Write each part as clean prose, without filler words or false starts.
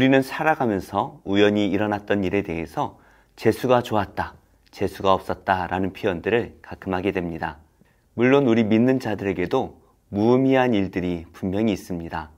우리는 살아가면서 우연히 일어났던 일에 대해서 재수가 좋았다, 재수가 없었다 라는 표현들을 가끔 하게 됩니다. 물론 우리 믿는 자들에게도 무의미한 일들이 분명히 있습니다.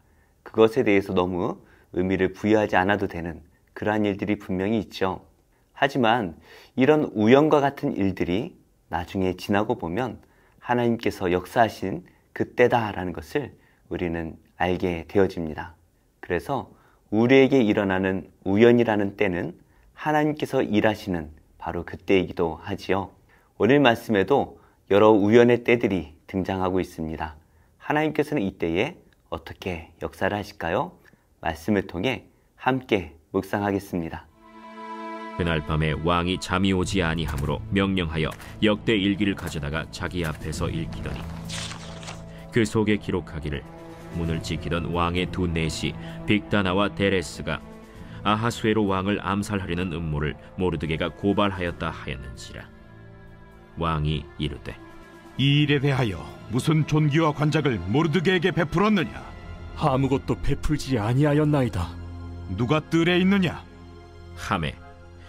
그것에 대해서 너무 의미를 부여하지 않아도 되는 그러한 일들이 분명히 있죠. 하지만 이런 우연과 같은 일들이 나중에 지나고 보면 하나님께서 역사하신 그때다라는 것을 우리는 알게 되어집니다. 그래서 우리에게 일어나는 우연이라는 때는 하나님께서 일하시는 바로 그때이기도 하지요. 오늘 말씀에도 여러 우연의 때들이 등장하고 있습니다. 하나님께서는 이때에 어떻게 역사를 하실까요? 말씀을 통해 함께 묵상하겠습니다. 그날 밤에 왕이 잠이 오지 아니하므로 명령하여 역대 일기를 가져다가 자기 앞에서 읽히더니 그 속에 기록하기를 문을 지키던 왕의 두 내시 빅다나와 데레스가 아하수에로 왕을 암살하려는 음모를 모르드게가 고발하였다 하였는지라. 왕이 이르되 이 일에 대하여 무슨 존귀와 관작을 모르드게에게 베풀었느냐? 아무것도 베풀지 아니하였나이다. 누가 뜰에 있느냐? 하매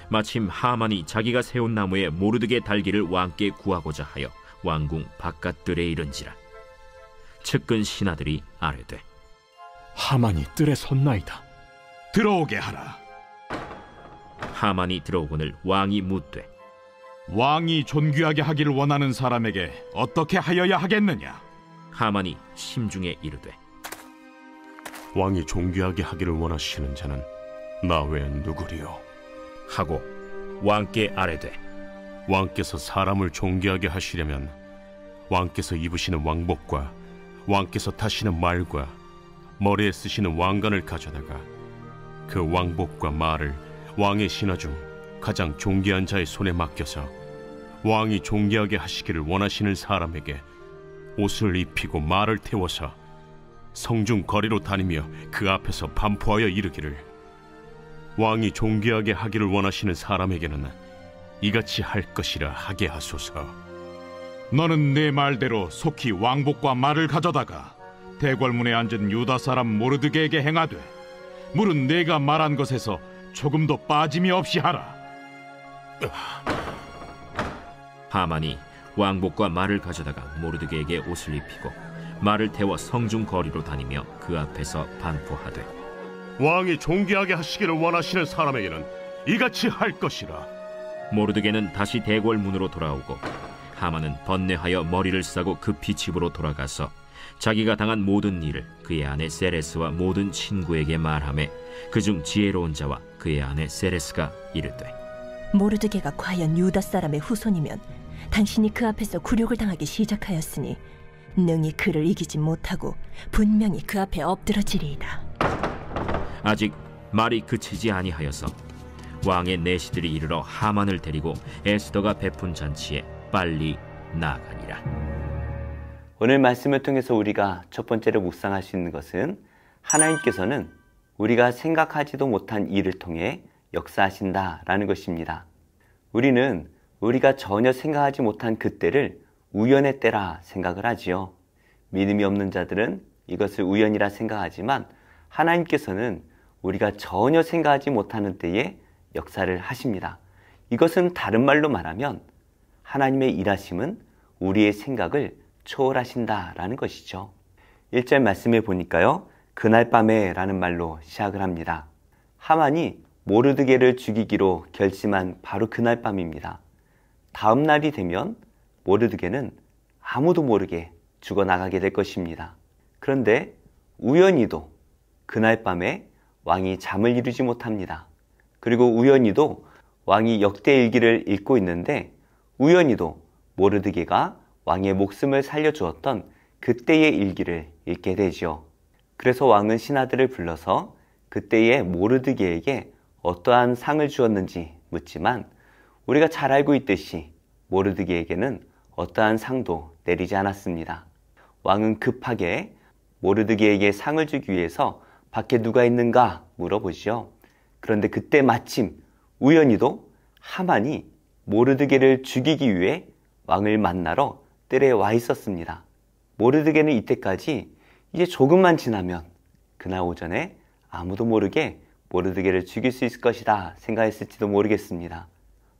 마침 하만이 자기가 세운 나무에 모르드게 달기를 왕께 구하고자 하여 왕궁 바깥들에 이른지라. 측근 신하들이 아뢰되 하만이 뜰에 섰나이다. 들어오게 하라. 하만이 들어오거늘 왕이 묻되 왕이 존귀하게 하기를 원하는 사람에게 어떻게 하여야 하겠느냐? 하만이 심중에 이르되 왕이 존귀하게 하기를 원하시는 자는 나 외엔 누구리요? 하고 왕께 아뢰되 왕께서 사람을 존귀하게 하시려면 왕께서 입으시는 왕복과 왕께서 타시는 말과 머리에 쓰시는 왕관을 가져다가 그 왕복과 말을 왕의 신하 중 가장 존귀한 자의 손에 맡겨서 왕이 존귀하게 하시기를 원하시는 사람에게 옷을 입히고 말을 태워서 성중 거리로 다니며 그 앞에서 반포하여 이르기를 왕이 존귀하게 하기를 원하시는 사람에게는 이같이 할 것이라 하게 하소서. 너는 내 말대로 속히 왕복과 말을 가져다가 대궐문에 앉은 유다 사람 모르드게에게 행하되 물은 내가 말한 것에서 조금도 빠짐이 없이 하라. 하만이 왕복과 말을 가져다가 모르드게에게 옷을 입히고 말을 태워 성중 거리로 다니며 그 앞에서 반포하되 왕이 존귀하게 하시기를 원하시는 사람에게는 이같이 할 것이라. 모르드게는 다시 대궐 문으로 돌아오고 하만은 번뇌하여 머리를 싸고 급히 집으로 돌아가서 자기가 당한 모든 일을 그의 아내 세레스와 모든 친구에게 말하매 그중 지혜로운 자와 그의 아내 세레스가 이르되 모르드게가 과연 유다 사람의 후손이면 당신이 그 앞에서 굴욕을 당하기 시작하였으니 능히 그를 이기지 못하고 분명히 그 앞에 엎드러지리이다. 아직 말이 그치지 아니하여서 왕의 내시들이 이르러 하만을 데리고 에스더가 베푼 잔치에 빨리 나아가니라. 오늘 말씀을 통해서 우리가 첫 번째로 묵상할 수 있는 것은 하나님께서는 우리가 생각하지도 못한 일을 통해 역사하신다라는 것입니다. 우리는 우리가 전혀 생각하지 못한 그때를 우연의 때라 생각을 하지요. 믿음이 없는 자들은 이것을 우연이라 생각하지만 하나님께서는 우리가 전혀 생각하지 못하는 때에 역사를 하십니다. 이것은 다른 말로 말하면 하나님의 일하심은 우리의 생각을 초월하신다라는 것이죠. 1절 말씀에 보니까요. 그날 밤에 라는 말로 시작을 합니다. 하만이 모르드게를 죽이기로 결심한 바로 그날 밤입니다. 다음 날이 되면 모르드게는 아무도 모르게 죽어나가게 될 것입니다. 그런데 우연히도 그날 밤에 왕이 잠을 이루지 못합니다. 그리고 우연히도 왕이 역대일기를 읽고 있는데 우연히도 모르드게가 왕의 목숨을 살려주었던 그때의 일기를 읽게 되죠. 그래서 왕은 신하들을 불러서 그때의 모르드게에게 어떠한 상을 주었는지 묻지만 우리가 잘 알고 있듯이 모르드게에게는 어떠한 상도 내리지 않았습니다. 왕은 급하게 모르드게에게 상을 주기 위해서 밖에 누가 있는가 물어보지요. 그런데 그때 마침 우연히도 하만이 모르드게를 죽이기 위해 왕을 만나러 뜰에 와 있었습니다. 모르드게는 이때까지 이제 조금만 지나면 그날 오전에 아무도 모르게 모르드게를 죽일 수 있을 것이다 생각했을지도 모르겠습니다.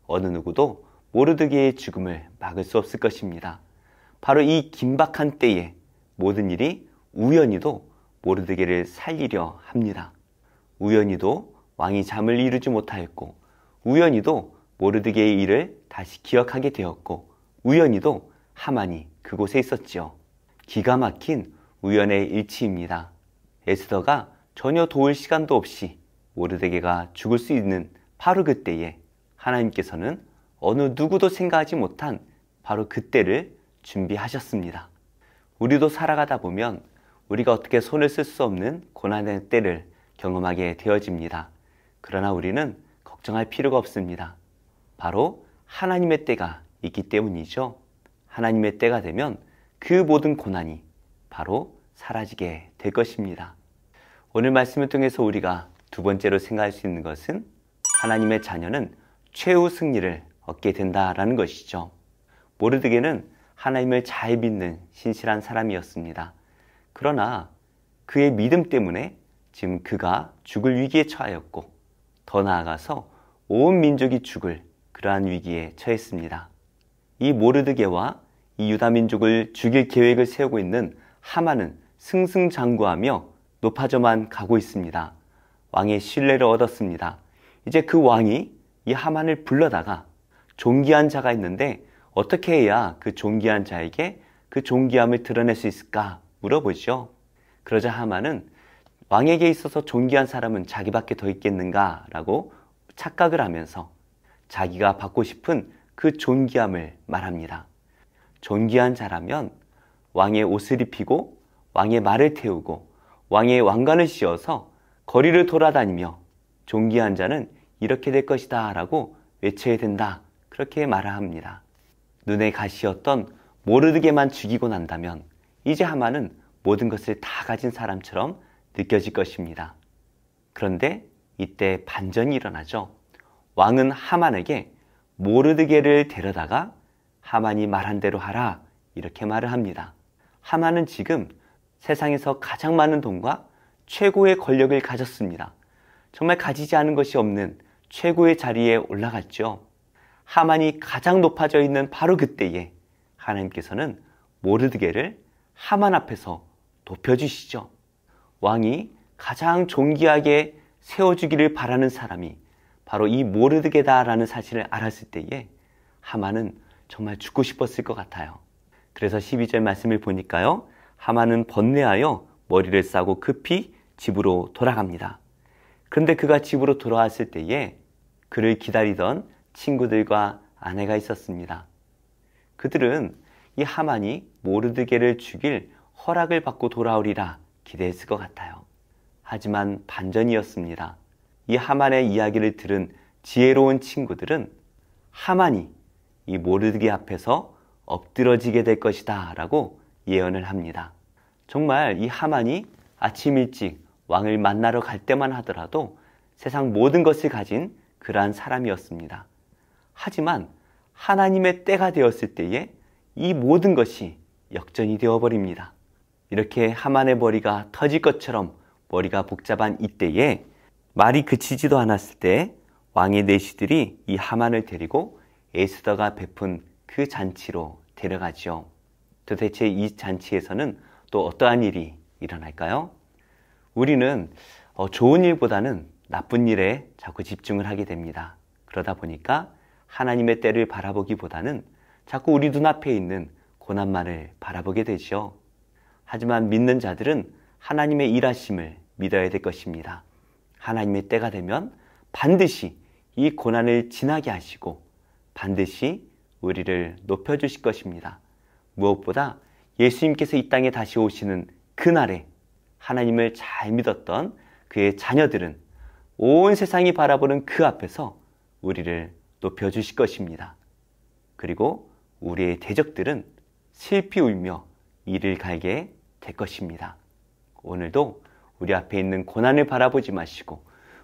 어느 누구도 모르드게의 죽음을 막을 수 없을 것입니다. 바로 이 긴박한 때에 모든 일이 우연히도 모르드게를 살리려 합니다. 우연히도 왕이 잠을 이루지 못하였고, 우연히도 모르드게의 일을 다시 기억하게 되었고, 우연히도 하만이 그곳에 있었지요. 기가 막힌 우연의 일치입니다. 에스더가 전혀 도울 시간도 없이 모르드게가 죽을 수 있는 바로 그때에 하나님께서는 어느 누구도 생각하지 못한 바로 그때를 준비하셨습니다. 우리도 살아가다 보면 우리가 어떻게 손을 쓸 수 없는 고난의 때를 경험하게 되어집니다. 그러나 우리는 걱정할 필요가 없습니다. 바로 하나님의 때가 있기 때문이죠. 하나님의 때가 되면 그 모든 고난이 바로 사라지게 될 것입니다. 오늘 말씀을 통해서 우리가 두 번째로 생각할 수 있는 것은 하나님의 자녀는 최후 승리를 얻게 된다라는 것이죠. 모르드게는 하나님을 잘 믿는 신실한 사람이었습니다. 그러나 그의 믿음 때문에 지금 그가 죽을 위기에 처하였고, 더 나아가서 온 민족이 죽을 그러한 위기에 처했습니다. 이 모르드게와 이 유다 민족을 죽일 계획을 세우고 있는 하만은 승승장구하며 높아져만 가고 있습니다. 왕의 신뢰를 얻었습니다. 이제 그 왕이 이 하만을 불러다가 존귀한 자가 있는데 어떻게 해야 그 존귀한 자에게 그 존귀함을 드러낼 수 있을까 물어보죠. 그러자 하만은 왕에게 있어서 존귀한 사람은 자기밖에 더 있겠는가 라고 착각을 하면서 자기가 받고 싶은 그 존귀함을 말합니다. 존귀한 자라면 왕의 옷을 입히고 왕의 말을 태우고 왕의 왕관을 씌워서 거리를 돌아다니며 존귀한 자는 이렇게 될 것이다 라고 외쳐야 된다, 그렇게 말을 합니다. 눈에 가시였던 모르드게만 죽이고 난다면 이제 하만은 모든 것을 다 가진 사람처럼 느껴질 것입니다. 그런데 이때 반전이 일어나죠. 왕은 하만에게 모르드게를 데려다가 하만이 말한 대로 하라, 이렇게 말을 합니다. 하만은 지금 세상에서 가장 많은 돈과 최고의 권력을 가졌습니다. 정말 가지지 않은 것이 없는 최고의 자리에 올라갔죠. 하만이 가장 높아져 있는 바로 그때에 하나님께서는 모르드게를 하만 앞에서 높여주시죠. 왕이 가장 존귀하게 세워주기를 바라는 사람이 바로 이 모르드게다라는 사실을 알았을 때에 하만은 정말 죽고 싶었을 것 같아요. 그래서 12절 말씀을 보니까요, 하만은 번뇌하여 머리를 싸고 급히 집으로 돌아갑니다. 그런데 그가 집으로 돌아왔을 때에 그를 기다리던 친구들과 아내가 있었습니다. 그들은 이 하만이 모르드게를 죽일 허락을 받고 돌아오리라 기대했을 것 같아요. 하지만 반전이었습니다. 이 하만의 이야기를 들은 지혜로운 친구들은 하만이 이 모르드게 앞에서 엎드러지게 될 것이다 라고 예언을 합니다. 정말 이 하만이 아침 일찍 왕을 만나러 갈 때만 하더라도 세상 모든 것을 가진 그러한 사람이었습니다. 하지만 하나님의 때가 되었을 때에 이 모든 것이 역전이 되어버립니다. 이렇게 하만의 머리가 터질 것처럼 머리가 복잡한 이때에 말이 그치지도 않았을 때 왕의 내시들이 이 하만을 데리고 에스더가 베푼 그 잔치로 데려가죠. 도대체 이 잔치에서는 또 어떠한 일이 일어날까요? 우리는 좋은 일보다는 나쁜 일에 자꾸 집중을 하게 됩니다. 그러다 보니까 하나님의 때를 바라보기보다는 자꾸 우리 눈앞에 있는 고난만을 바라보게 되죠. 하지만 믿는 자들은 하나님의 일하심을 믿어야 될 것입니다. 하나님의 때가 되면 반드시 이 고난을 지나게 하시고 반드시 우리를 높여주실 것입니다. 무엇보다 예수님께서 이 땅에 다시 오시는 그날에 하나님을 잘 믿었던 그의 자녀들은 온 세상이 바라보는 그 앞에서 우리를 높여주실 것입니다. 그리고 우리의 대적들은 슬피 울며 이를 갈게 될 것입니다. 오늘도 우리 앞에 있는 고난을 바라보지 마시고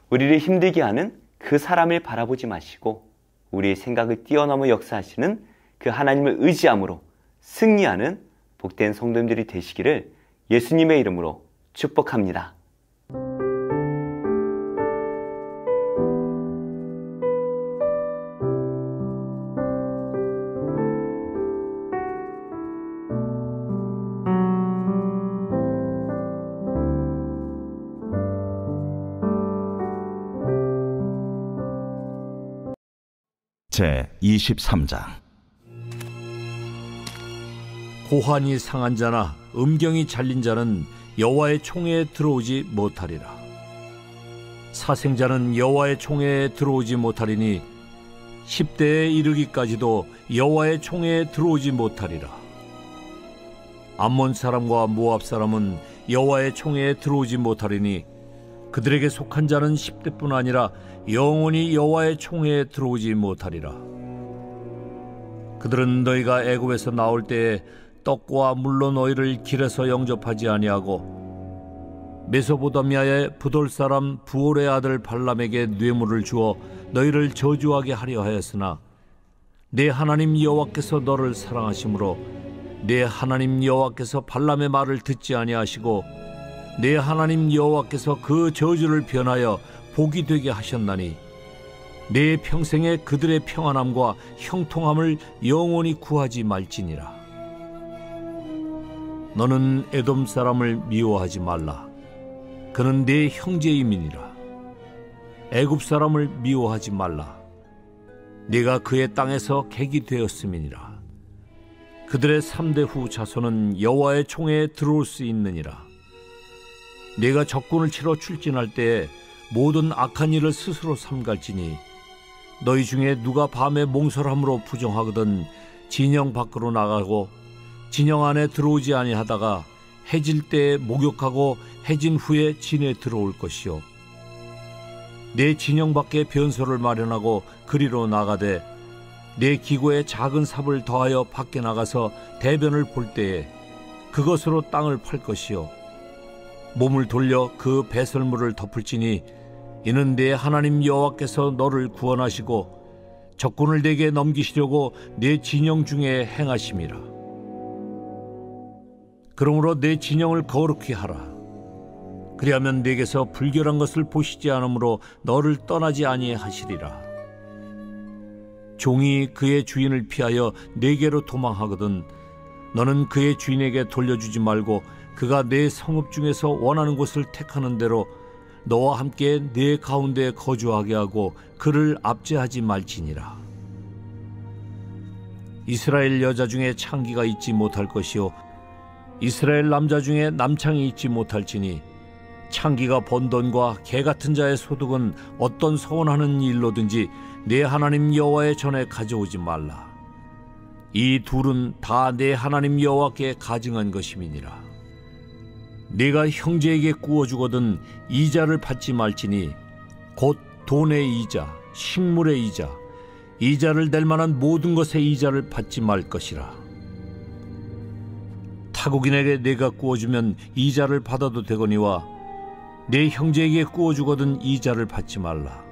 우리를 힘들게 하는 그 사람을 바라보지 마시고 우리의 생각을 뛰어넘어 역사하시는 그 하나님을 의지함으로 승리하는 복된 성도님들이 되시기를 예수님의 이름으로 축복합니다. 제23장. 고환이 상한 자나 음경이 잘린 자는 여호와의 총회에 들어오지 못하리라. 사생자는 여호와의 총회에 들어오지 못하리니 10대에 이르기까지도 여호와의 총회에 들어오지 못하리라. 암몬 사람과 모압 사람은 여호와의 총회에 들어오지 못하리니 그들에게 속한 자는 10대뿐 아니라 영원히 여호와의 총회에 들어오지 못하리라. 그들은 너희가 애굽에서 나올 때에 떡과 물로 너희를 길에서 영접하지 아니하고 메소포타미아의 부돌 사람 부올의 아들 발람에게 뇌물을 주어 너희를 저주하게 하려 하였으나 내 하나님 여호와께서 너를 사랑하심으로 내 하나님 여호와께서 발람의 말을 듣지 아니하시고 내 하나님 여호와께서 그 저주를 변하여 복이 되게 하셨나니 내 평생에 그들의 평안함과 형통함을 영원히 구하지 말지니라. 너는 에돔 사람을 미워하지 말라. 그는 내 형제임이니라. 애굽 사람을 미워하지 말라. 네가 그의 땅에서 객이 되었음이니라. 그들의 3대 후 자손은 여호와의 총회에 들어올 수 있느니라. 네가 적군을 치러 출진할 때에 모든 악한 일을 스스로 삼갈지니 너희 중에 누가 밤에 몽설함으로 부정하거든 진영 밖으로 나가고 진영 안에 들어오지 아니하다가 해질 때에 목욕하고 해진 후에 진에 들어올 것이요 내 진영 밖에 변소를 마련하고 그리로 나가되 내 기고에 작은 삽을 더하여 밖에 나가서 대변을 볼 때에 그것으로 땅을 팔 것이요 몸을 돌려 그 배설물을 덮을지니 이는 내 하나님 여호와께서 너를 구원하시고 적군을 내게 넘기시려고 내 진영 중에 행하심이라. 그러므로 내 진영을 거룩히 하라. 그리하면 내게서 불결한 것을 보시지 않으므로 너를 떠나지 아니하시리라. 종이 그의 주인을 피하여 내게로 도망하거든 너는 그의 주인에게 돌려주지 말고 그가 내 성읍 중에서 원하는 곳을 택하는 대로 너와 함께 내 가운데 거주하게 하고 그를 압제하지 말지니라. 이스라엘 여자 중에 창기가 있지 못할 것이요 이스라엘 남자 중에 남창이 있지 못할지니 창기가 번 돈과 개 같은 자의 소득은 어떤 서원하는 일로든지 내 하나님 여호와의 전에 가져오지 말라. 이 둘은 다 내 하나님 여호와께 가증한 것임이니라. 네가 형제에게 구워주거든 이자를 받지 말지니 곧 돈의 이자, 식물의 이자, 이자를 낼 만한 모든 것의 이자를 받지 말 것이라. 타국인에게 네가 구워주면 이자를 받아도 되거니와 내 형제에게 구워주거든 이자를 받지 말라.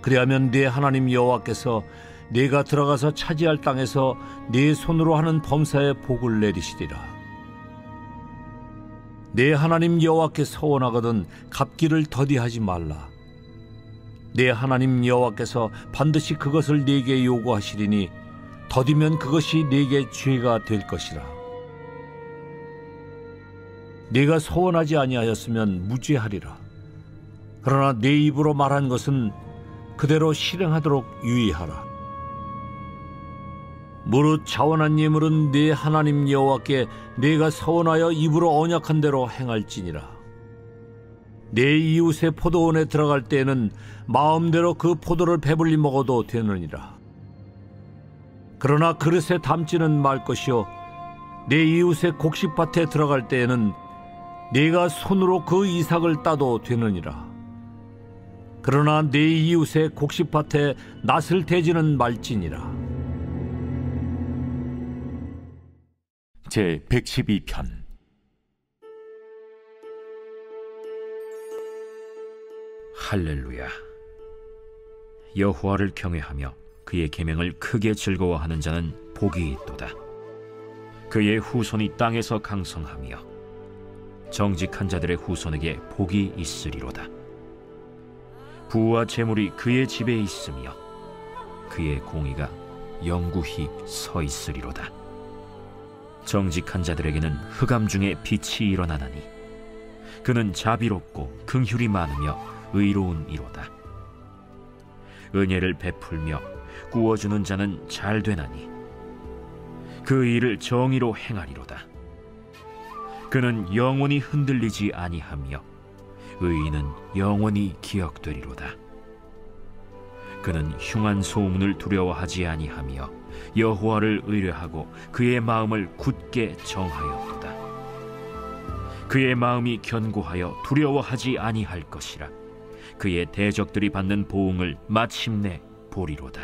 그리하면 네 하나님 여호와께서 네가 들어가서 차지할 땅에서 네 손으로 하는 범사에 복을 내리시리라. 내 하나님 여호와께 서원하거든 갚기를 더디하지 말라. 내 하나님 여호와께서 반드시 그것을 네게 요구하시리니 더디면 그것이 네게 죄가 될 것이라. 네가 서원하지 아니하였으면 무죄하리라. 그러나 내 입으로 말한 것은 그대로 실행하도록 유의하라. 무릇 자원한 예물은 네 하나님 여호와께 네가 서원하여 입으로 언약한 대로 행할지니라. 내 이웃의 포도원에 들어갈 때에는 마음대로 그 포도를 배불리 먹어도 되느니라. 그러나 그릇에 담지는 말 것이요 내 이웃의 곡식밭에 들어갈 때에는 네가 손으로 그 이삭을 따도 되느니라. 그러나 내 이웃의 곡식밭에 낫을 대지는 말지니라. 제112편. 할렐루야. 여호와를 경외하며 그의 계명을 크게 즐거워하는 자는 복이 있도다. 그의 후손이 땅에서 강성하며 정직한 자들의 후손에게 복이 있으리로다. 부와 재물이 그의 집에 있으며 그의 공의가 영구히 서 있으리로다. 정직한 자들에게는 흑암 중에 빛이 일어나나니 그는 자비롭고 긍휼이 많으며 의로운 이로다. 은혜를 베풀며 구워주는 자는 잘 되나니 그 일을 정의로 행하리로다. 그는 영원히 흔들리지 아니하며 의인은 영원히 기억되리로다. 그는 흉한 소문을 두려워하지 아니하며 여호와를 의뢰하고 그의 마음을 굳게 정하였도다. 그의 마음이 견고하여 두려워하지 아니할 것이라. 그의 대적들이 받는 보응을 마침내 보리로다.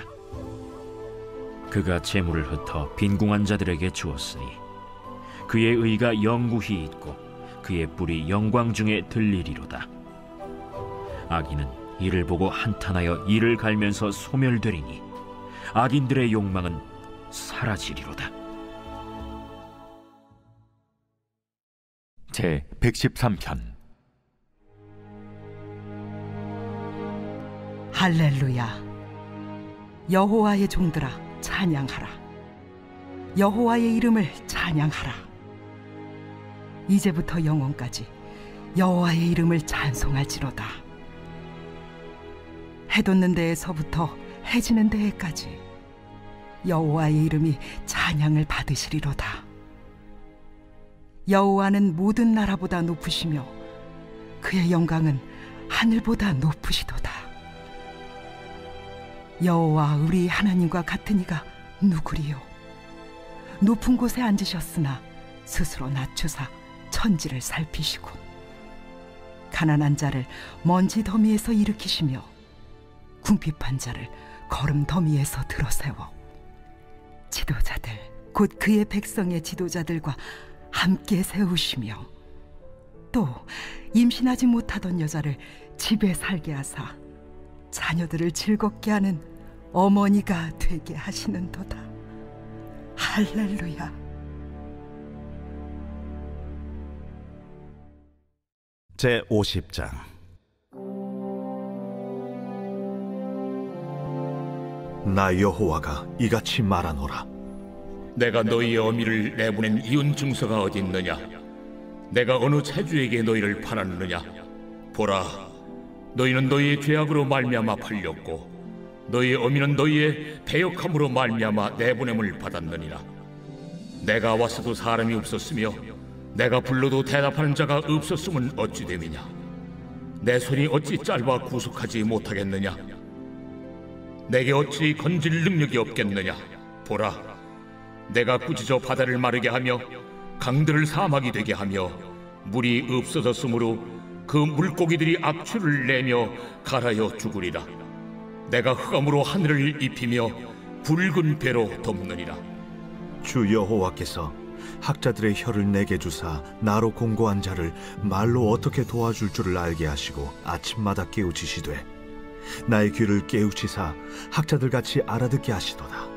그가 재물을 흩어 빈궁한 자들에게 주었으니 그의 의가 영구히 있고 그의 뿔이 영광 중에 들리리로다. 악인은 이를 보고 한탄하여 이를 갈면서 소멸되리니 악인들의 욕망은 사라지리로다. 제 113편. 할렐루야. 여호와의 종들아 찬양하라. 여호와의 이름을 찬양하라. 이제부터 영원까지 여호와의 이름을 찬송할지로다. 해 돋는 데에서부터 해 지는 데에까지 여호와의 이름이 찬양을 받으시리로다. 여호와는 모든 나라보다 높으시며 그의 영광은 하늘보다 높으시도다. 여호와 우리 하나님과 같은 이가 누구리요? 높은 곳에 앉으셨으나 스스로 낮추사 천지를 살피시고 가난한 자를 먼지 더미에서 일으키시며 궁핍한 자를 거름 더미에서 들어세워 지도자들 곧 그의 백성의 지도자들과 함께 세우시며 또 임신하지 못하던 여자를 집에 살게 하사 자녀들을 즐겁게 하는 어머니가 되게 하시는도다. 할렐루야. 제 50장. 나 여호와가 이같이 말하노라. 내가 너희의 어미를 내보낸 이혼 증서가 어디 있느냐? 내가 어느 체주에게 너희를 팔았느냐? 보라, 너희는 너희의 죄악으로 말미암아 팔렸고 너희의 어미는 너희의 배역함으로 말미암아 내보냄을 받았느니라. 내가 왔어도 사람이 없었으며 내가 불러도 대답하는 자가 없었음은 어찌 됨이냐? 내 손이 어찌 짧아 구속하지 못하겠느냐? 내게 어찌 건질 능력이 없겠느냐? 보라, 내가 꾸짖어 바다를 마르게 하며 강들을 사막이 되게 하며 물이 없어졌으므로 그 물고기들이 악취를 내며 갈아여 죽으리라. 내가 흑암으로 하늘을 입히며 붉은 배로 덮느니라. 주 여호와께서 학자들의 혀를 내게 주사 나로 공고한 자를 말로 어떻게 도와줄 줄을 알게 하시고 아침마다 깨우치시되 나의 귀를 깨우치사 학자들같이 알아듣게 하시도다.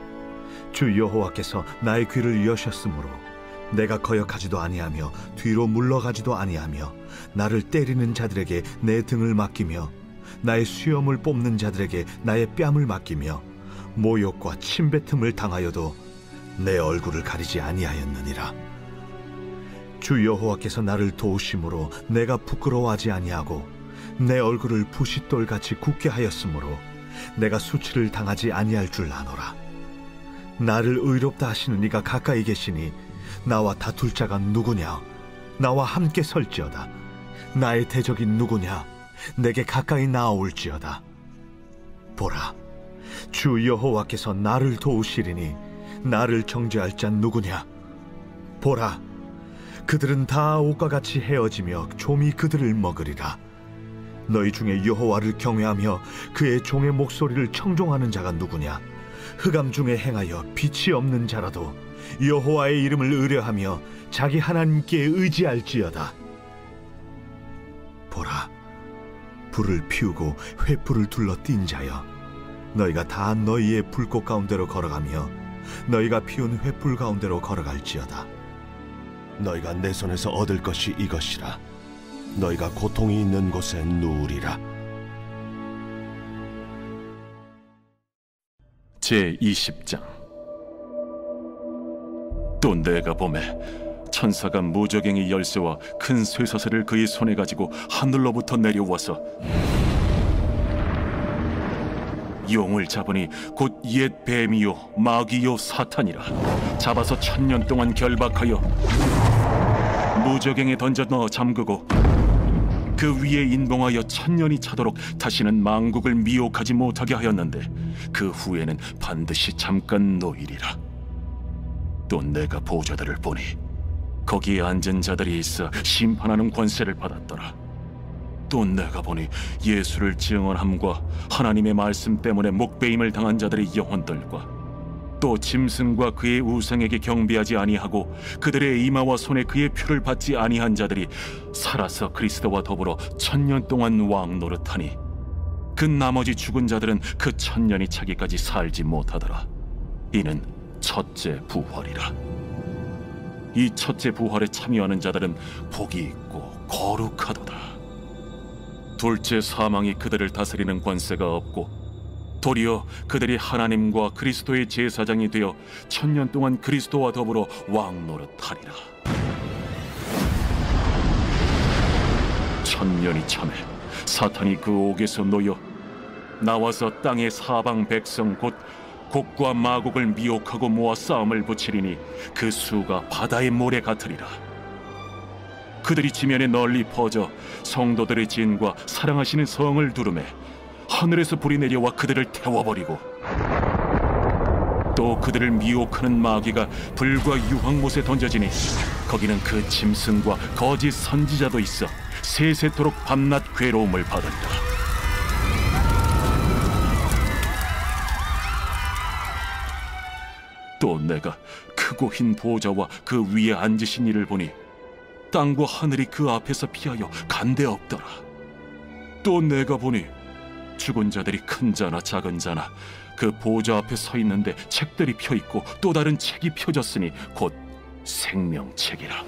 주 여호와께서 나의 귀를 여셨으므로 내가 거역하지도 아니하며 뒤로 물러가지도 아니하며 나를 때리는 자들에게 내 등을 맡기며 나의 수염을 뽑는 자들에게 나의 뺨을 맡기며 모욕과 침뱉음을 당하여도 내 얼굴을 가리지 아니하였느니라. 주 여호와께서 나를 도우심으로 내가 부끄러워하지 아니하고 내 얼굴을 부싯돌같이 굳게 하였으므로 내가 수치를 당하지 아니할 줄 아노라. 나를 의롭다 하시는 이가 가까이 계시니 나와 다툴 자가 누구냐? 나와 함께 설지어다. 나의 대적이 누구냐? 내게 가까이 나아올지어다. 보라, 주 여호와께서 나를 도우시리니 나를 정죄할 자 누구냐? 보라, 그들은 다 옷과 같이 헤어지며 좀이 그들을 먹으리라. 너희 중에 여호와를 경외하며 그의 종의 목소리를 청종하는 자가 누구냐? 흑암 중에 행하여 빛이 없는 자라도 여호와의 이름을 의뢰하며 자기 하나님께 의지할지어다. 보라, 불을 피우고 횃불을 둘러 띈 자여, 너희가 다 너희의 불꽃 가운데로 걸어가며 너희가 피운 횃불 가운데로 걸어갈지어다. 너희가 내 손에서 얻을 것이 이것이라. 너희가 고통이 있는 곳에 누우리라. 제 20장. 또 내가 보매 천사가 무저갱이 열쇠와 큰 쇠사슬을 그의 손에 가지고 하늘로부터 내려와서 용을 잡으니 곧 옛 뱀이요 마귀요 사탄이라. 잡아서 1000년 동안 결박하여 무저갱에 던져 넣어 잠그고 그 위에 인봉하여 1000년이 차도록 다시는 만국을 미혹하지 못하게 하였는데 그 후에는 반드시 잠깐 놓이리라. 또 내가 보좌들을 보니 거기에 앉은 자들이 있어 심판하는 권세를 받았더라. 또 내가 보니 예수를 증언함과 하나님의 말씀 때문에 목베임을 당한 자들의 영혼들과 또 짐승과 그의 우상에게 경배하지 아니하고 그들의 이마와 손에 그의 표를 받지 아니한 자들이 살아서 그리스도와 더불어 1000년 동안 왕 노릇하니 그 나머지 죽은 자들은 그 1000년이 차기까지 살지 못하더라. 이는 첫째 부활이라. 이 첫째 부활에 참여하는 자들은 복이 있고 거룩하도다. 둘째 사망이 그들을 다스리는 권세가 없고 도리어 그들이 하나님과 그리스도의 제사장이 되어 1000년 동안 그리스도와 더불어 왕 노릇하리라. 1000년이 참에 사탄이 그 옥에서 놓여 나와서 땅의 사방 백성 곧 곡과 마곡을 미혹하고 모아 싸움을 붙이리니 그 수가 바다의 모래 같으리라. 그들이 지면에 널리 퍼져 성도들의 진과 사랑하시는 성을 두르매 하늘에서 불이 내려와 그들을 태워버리고 또 그들을 미혹하는 마귀가 불과 유황못에 던져지니 거기는 그 짐승과 거짓 선지자도 있어 세세토록 밤낮 괴로움을 받으리라. 또 내가 크고 흰 보좌와 그 위에 앉으신 이를 보니 땅과 하늘이 그 앞에서 피하여 간데 없더라. 또 내가 보니 죽은 자들이 큰 자나 작은 자나 그 보좌 앞에 서 있는데 책들이 펴 있고 또 다른 책이 펴졌으니 곧 생명책이라.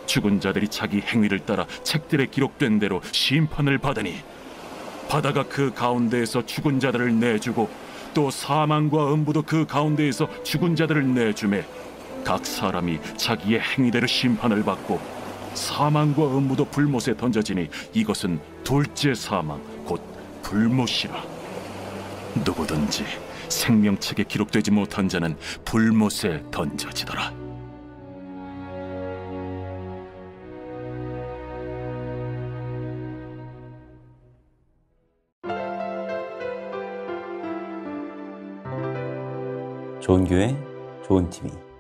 죽은 자들이 자기 행위를 따라 책들에 기록된 대로 심판을 받으니 바다가 그 가운데에서 죽은 자들을 내주고 또 사망과 음부도 그 가운데에서 죽은 자들을 내주매 각 사람이 자기의 행위대로 심판을 받고 사망과 음부도 불못에 던져지니 이것은 둘째 사망 곧 불못이라. 누구든지 생명책에 기록되지 못한 자는 불못에 던져지더라. 좋은 교회, 좋은 TV